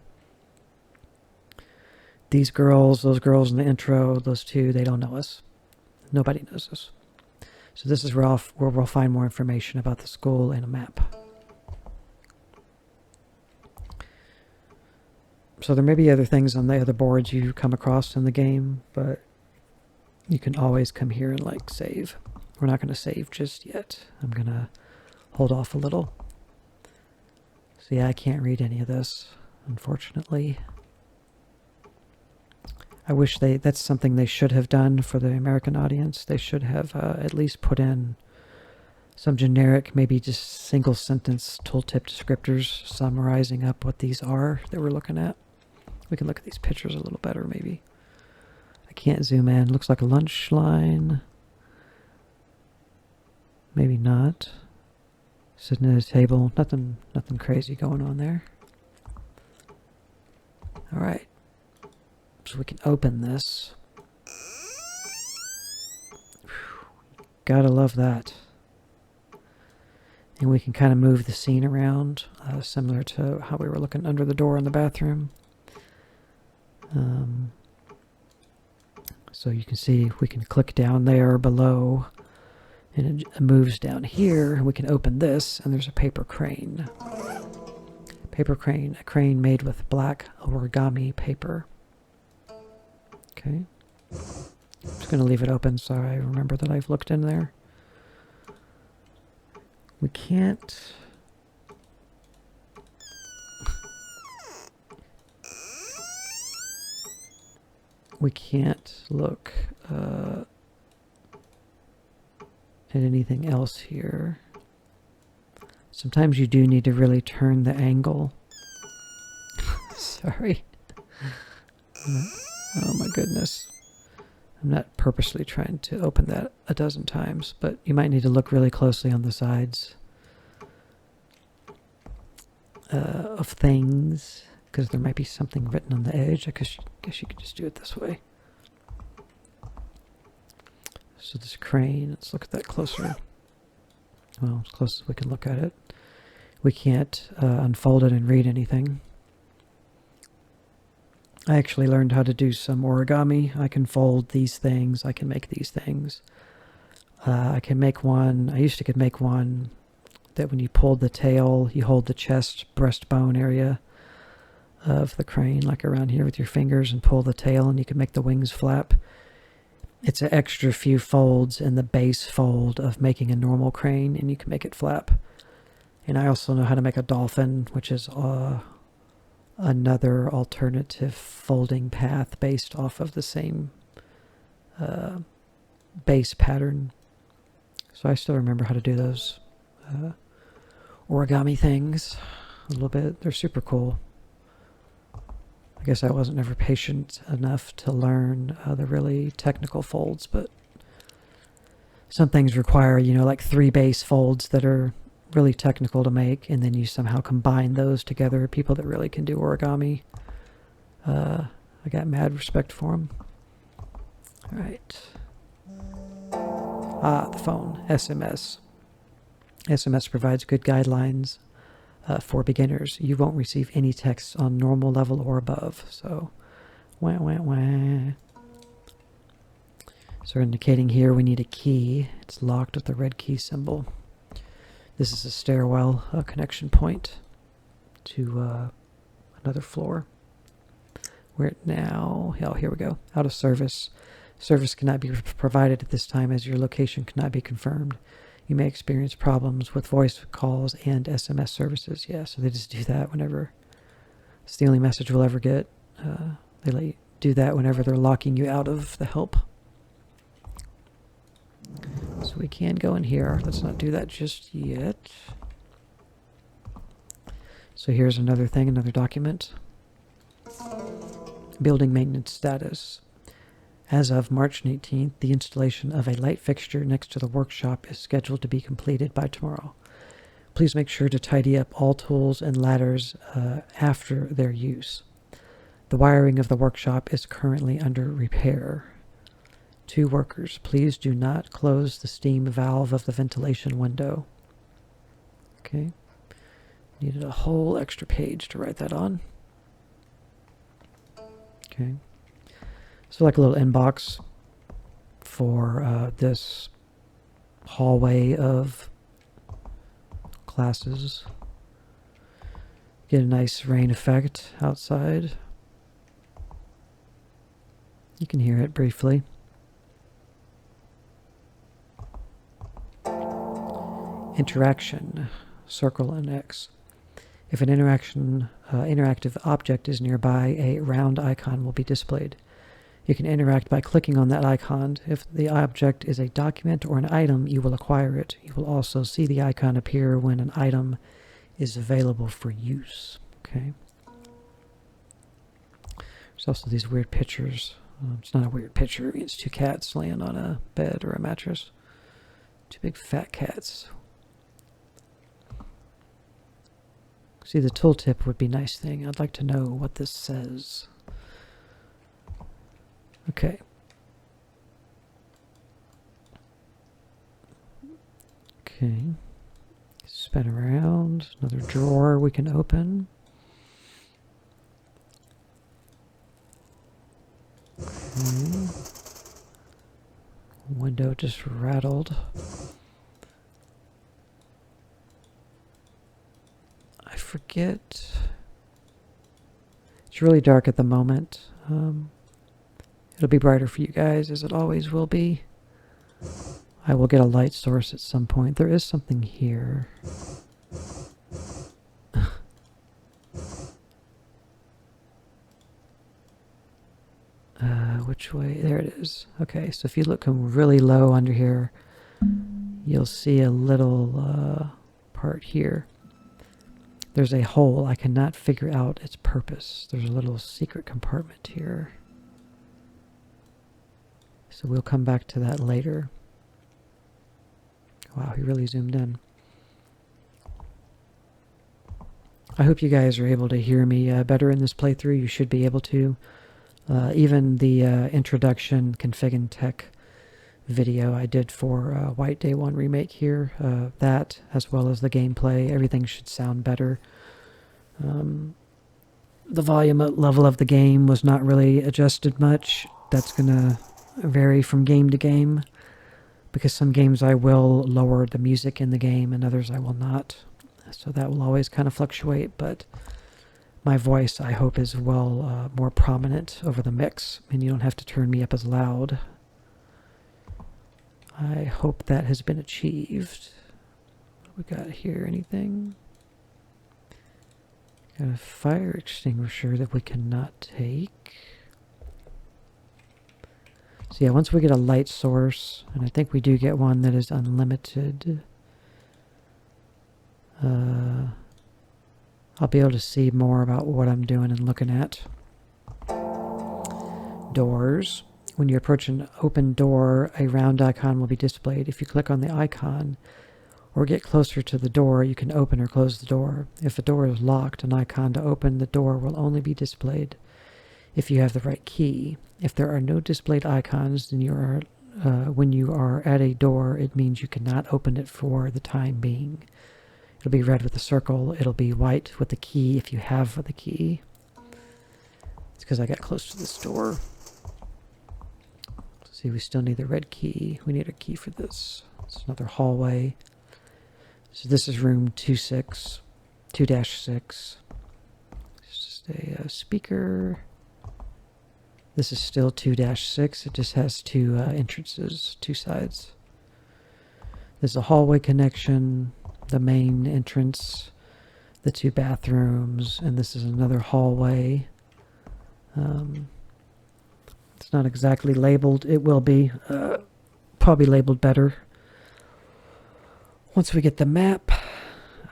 Those girls in the intro, those two, they don't know us. Nobody knows us. So this is where we'll find more information about the school and a map. So there may be other things on the other boards you come across in the game, but you can always come here and like save. We're not going to save just yet. I'm going to hold off a little. So yeah, I can't read any of this, unfortunately. I wish that's something they should have done for the American audience. They should have at least put in some generic, maybe just single sentence tooltip descriptors summarizing up what these are that we're looking at. We can look at these pictures a little better, maybe. I can't zoom in. Looks like a lunch line. Maybe not. Sitting at a table. Nothing crazy going on there. All right. So we can open this. Whew. Gotta love that. And we can kind of move the scene around, similar to how we were looking under the door in the bathroom. So you can see we can click down there below, and it moves down here, and we can open this, and there's a paper crane. Paper crane, a crane made with black origami paper. Okay. I'm just going to leave it open so I remember that I've looked in there. We can't... We can't look at anything else here. Sometimes you do need to really turn the angle. Sorry. Oh my goodness. I'm not purposely trying to open that a dozen times, but you might need to look really closely on the sides of things, because there might be something written on the edge. I guess you could just do it this way. So this crane, let's look at that closer. Well, as close as we can look at it. We can't unfold it and read anything. I actually learned how to do some origami. I can fold these things. I can make these things. I can make one. I used to could make one that when you pulled the tail, you hold the chest, breastbone area of the crane, like around here with your fingers, and pull the tail, and you can make the wings flap. It's an extra few folds in the base fold of making a normal crane, and you can make it flap. And I also know how to make a dolphin, which is another alternative folding path based off of the same base pattern. So I still remember how to do those origami things a little bit. They're super cool. I guess I wasn't ever patient enough to learn the really technical folds, but some things require, like 3 base folds that are really technical to make, and then you somehow combine those together. People that really can do origami, I got mad respect for them. All right. The phone, SMS. SMS provides good guidelines for beginners. You won't receive any text on normal level or above. So, wah, wah, wah. So indicating here we need a key. It's locked with the red key symbol. This is a stairwell connection point to another floor. We're at now, oh, here we go. Out of service. Service cannot be provided at this time as your location cannot be confirmed. You may experience problems with voice calls and SMS services. Yeah, so they just do that whenever. It's the only message we'll ever get. They do that whenever they're locking you out of the help. So we can go in here. Let's not do that just yet. So here's another thing, another document. Building maintenance status. As of March 18th, the installation of a light fixture next to the workshop is scheduled to be completed by tomorrow. Please make sure to tidy up all tools and ladders after their use. The wiring of the workshop is currently under repair. 2 workers, please do not close the steam valve of the ventilation window. Okay. Needed a whole extra page to write that on. Okay. So like a little inbox for this hallway of classes. Get a nice rain effect outside. You can hear it briefly. Interaction, circle and X. If an interactive object is nearby, a round icon will be displayed. You can interact by clicking on that icon. If the object is a document or an item, you will acquire it. You will also see the icon appear when an item is available for use. Okay. There's also these weird pictures. It's not a weird picture. It's two cats laying on a bed or a mattress. Two big fat cats. See, the tooltip would be a nice thing. I'd like to know what this says. Okay. Okay. Spin around. Another drawer we can open. Okay. Window just rattled. I forget. It's really dark at the moment. It'll be brighter for you guys, as it always will be. I will get a light source at some point. There is something here. Which way? There it is. Okay, so if you look really low under here, you'll see a little part here. There's a hole. I cannot figure out its purpose. There's a little secret compartment here. So we'll come back to that later. Wow, he really zoomed in. I hope you guys are able to hear me better in this playthrough. You should be able to. Even the introduction config and tech video I did for White Day 1 Remake here, that as well as the gameplay, everything should sound better. The volume level of the game was not really adjusted much. That's going to vary from game to game, because some games I will lower the music in the game and others I will not. So that will always kind of fluctuate, but my voice, I hope, is well more prominent over the mix, and you don't have to turn me up as loud. I hope that has been achieved. What we got here? Anything? Got a fire extinguisher that we cannot take. So yeah, once we get a light source, and I think we do get one that is unlimited, I'll be able to see more about what I'm doing and looking at. Doors. When you approach an open door, a round icon will be displayed. If you click on the icon or get closer to the door, you can open or close the door. If a door is locked, an icon to open the door will only be displayed if you have the right key. If there are no displayed icons, then when you are at a door, it means you cannot open it for the time being. It'll be red with a circle. It'll be white with the key if you have the key. It's because I got close to this door. See, we still need the red key. We need a key for this. It's another hallway. So this is room 2-6. It's just a speaker. This is still 2-6. It just has two entrances, two sides. There's a hallway connection, the main entrance, the two bathrooms, and this is another hallway. It's not exactly labeled. It will be probably labeled better once we get the map.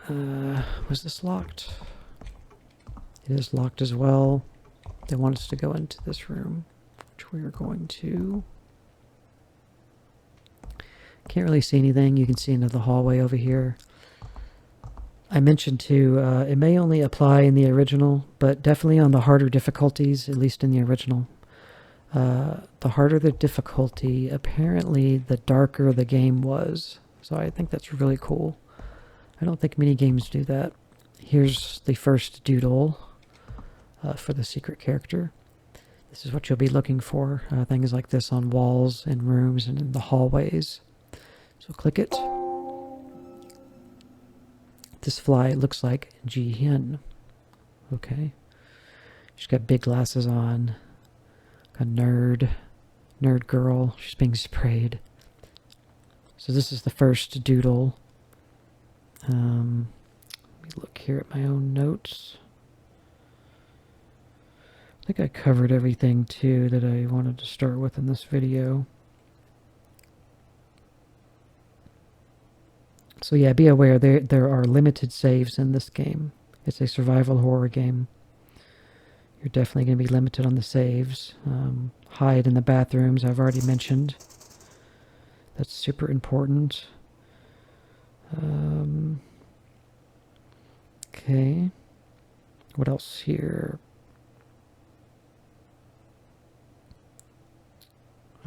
Was this locked? It is locked as well. They want us to go into this room, which we are going to. Can't really see anything. You can see into the hallway over here. I mentioned too, it may only apply in the original, but definitely on the harder difficulties, at least in the original. The harder the difficulty, apparently the darker the game was. So I think that's really cool. I don't think many games do that. Here's the first doodle for the secret character. This is what you'll be looking for. Things like this on walls and rooms and in the hallways. So click it. This fly looks like Gachyon. Okay. She's got big glasses on. A nerd girl. She's being sprayed. So this is the first doodle. Let me look here at my own notes. I think I covered everything too that I wanted to start with in this video. So yeah, be aware there are limited saves in this game. It's a survival horror game. You're definitely going to be limited on the saves. Hide in the bathrooms, I've already mentioned. That's super important. Okay. What else here?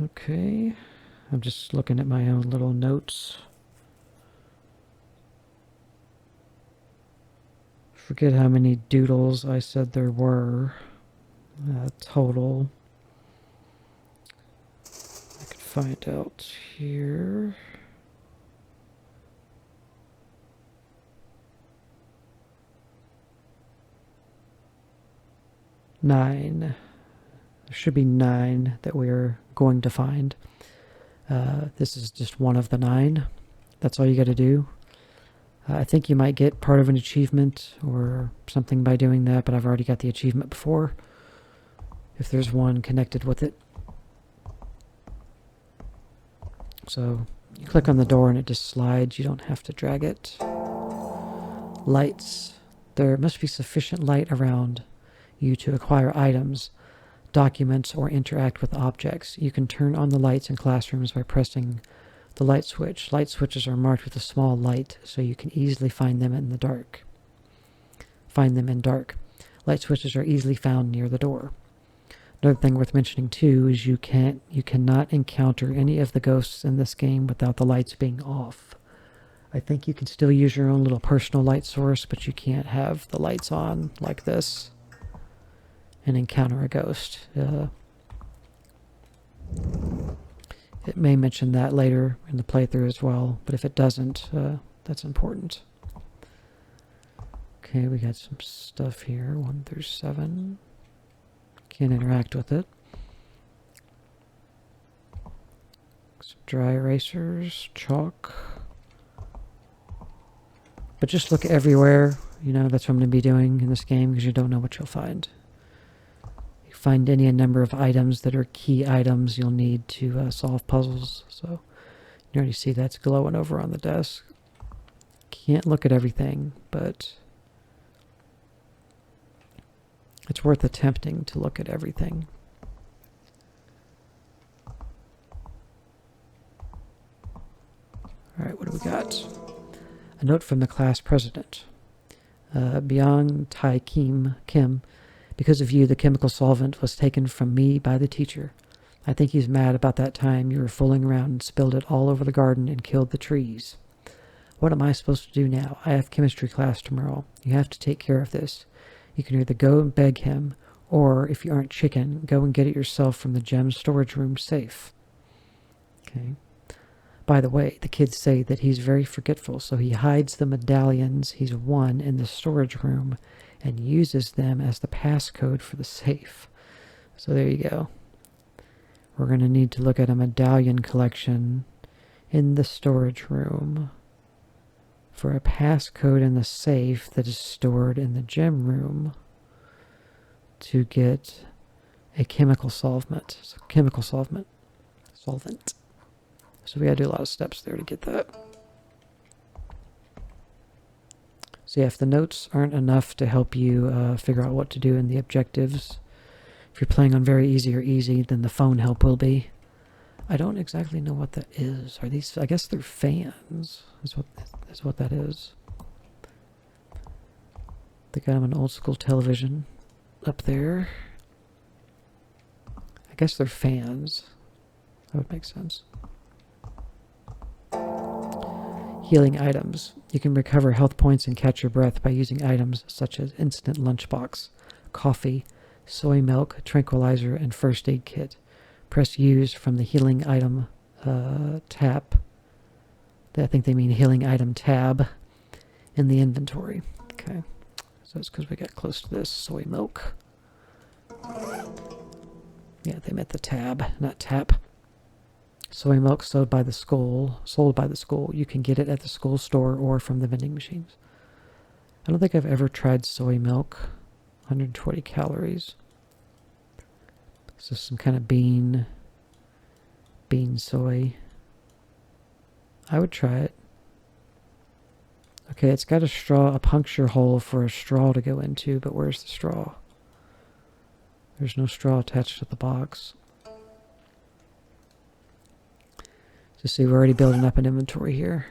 Okay. I'm just looking at my own little notes. Forget how many doodles I said there were. Total. I could find out here. Nine. There should be 9 that we're going to find. This is just one of the 9. That's all you got to do. I think you might get part of an achievement or something by doing that, but I've already got the achievement before, if there's one connected with it. So you click on the door and it just slides. You don't have to drag it. Lights. There must be sufficient light around you to acquire items, documents, or interact with objects. You can turn on the lights in classrooms by pressing the light switch. Light switches are marked with a small light, so you can easily find them in the dark. Light switches are easily found near the door. Another thing worth mentioning too is you cannot encounter any of the ghosts in this game without the lights being off. I think you can still use your own little personal light source, but you can't have the lights on like this and encounter a ghost. It may mention that later in the playthrough as well, but if it doesn't, that's important. Okay, we got some stuff here, 1 through 7. Can't interact with it. Some dry erasers, chalk. But just look everywhere. You know, that's what I'm going to be doing in this game, because you don't know what you'll find. You find any number of items that are key items you'll need to solve puzzles. So you already see that's glowing over on the desk. Can't look at everything, but it's worth attempting to look at everything. Alright, what do we got? A note from the class president. Byung Tai Kim, because of you, the chemical solvent was taken from me by the teacher. I think he's mad about that time you were fooling around and spilled it all over the garden and killed the trees. What am I supposed to do now? I have chemistry class tomorrow. You have to take care of this. You can either go and beg him, or if you aren't chicken, go and get it yourself from the gem storage room safe. Okay. By the way, the kids say that he's very forgetful, so he hides the medallions he's won in the storage room and uses them as the passcode for the safe. So there you go. We're going to need to look at a medallion collection in the storage room for a passcode in the safe that is stored in the gem room to get a chemical solvent. Solvent. So we gotta do a lot of steps there to get that. So yeah, if the notes aren't enough to help you figure out what to do in the objectives, if you're playing on very easy or easy, then the phone help will be. I don't exactly know what that is. Are these? I guess they're fans. Is what that is. They got them an old school television up there. I guess they're fans. That would make sense. Healing items. You can recover health points and catch your breath by using items such as instant lunchbox, coffee, soy milk, tranquilizer, and first aid kit. Press use from the healing item tab. I think they mean healing item tab in the inventory. Okay, so it's because we got close to this soy milk. Yeah, they meant the tab, not tap. Soy milk sold by the school. You can get it at the school store or from the vending machines. I don't think I've ever tried soy milk. 120 calories. So some kind of bean soy. I would try it. Okay, it's got a puncture hole for a straw to go into, but where's the straw? There's no straw attached to the box. So see, we're already building up an inventory here.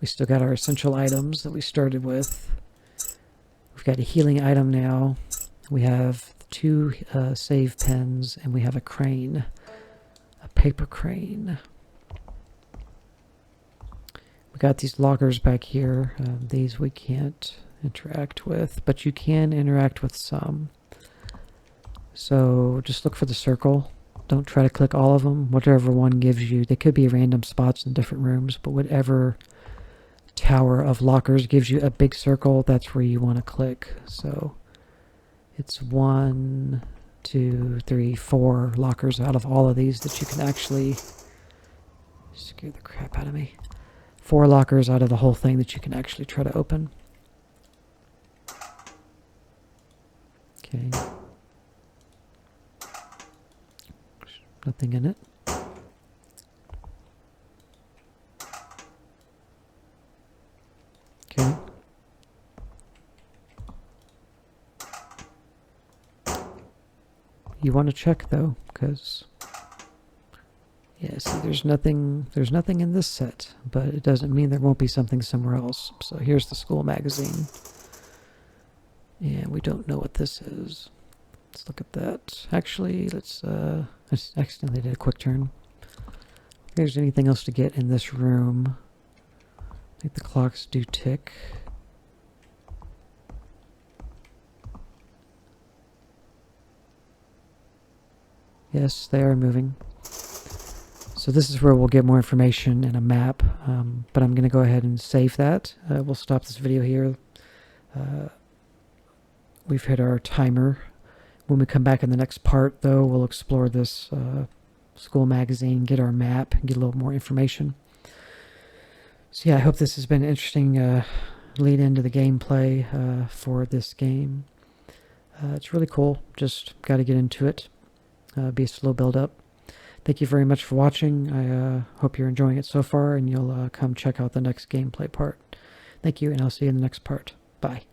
We still got our essential items that we started with. We've got a healing item now. We have 2 save pens, and we have a crane. A paper crane. We got these lockers back here. These we can't interact with, but you can interact with some. So just look for the circle. Don't try to click all of them. Whatever one gives you. They could be random spots in different rooms, but whatever tower of lockers gives you a big circle, that's where you want to click. So it's 1, 2, 3, 4 lockers out of all of these that you can actually scare the crap out of me. 4 lockers out of the whole thing that you can actually try to open. Okay. Nothing in it. Okay. You want to check though, because yeah, see, there's nothing in this set, but it doesn't mean there won't be something somewhere else. So here's the school magazine. And we don't know what this is. Let's look at that. Actually, I just accidentally did a quick turn. If there's anything else to get in this room. I think the clocks do tick. Yes, they are moving. So this is where we'll get more information and a map, but I'm going to go ahead and save that. We'll stop this video here. We've hit our timer. When we come back in the next part, though, we'll explore this school magazine, get our map, and get a little more information. So yeah, I hope this has been an interesting lead into the gameplay for this game. It's really cool. Just got to get into it. Be a slow build up. Thank you very much for watching. I hope you're enjoying it so far, and you'll come check out the next gameplay part. Thank you, and I'll see you in the next part. Bye.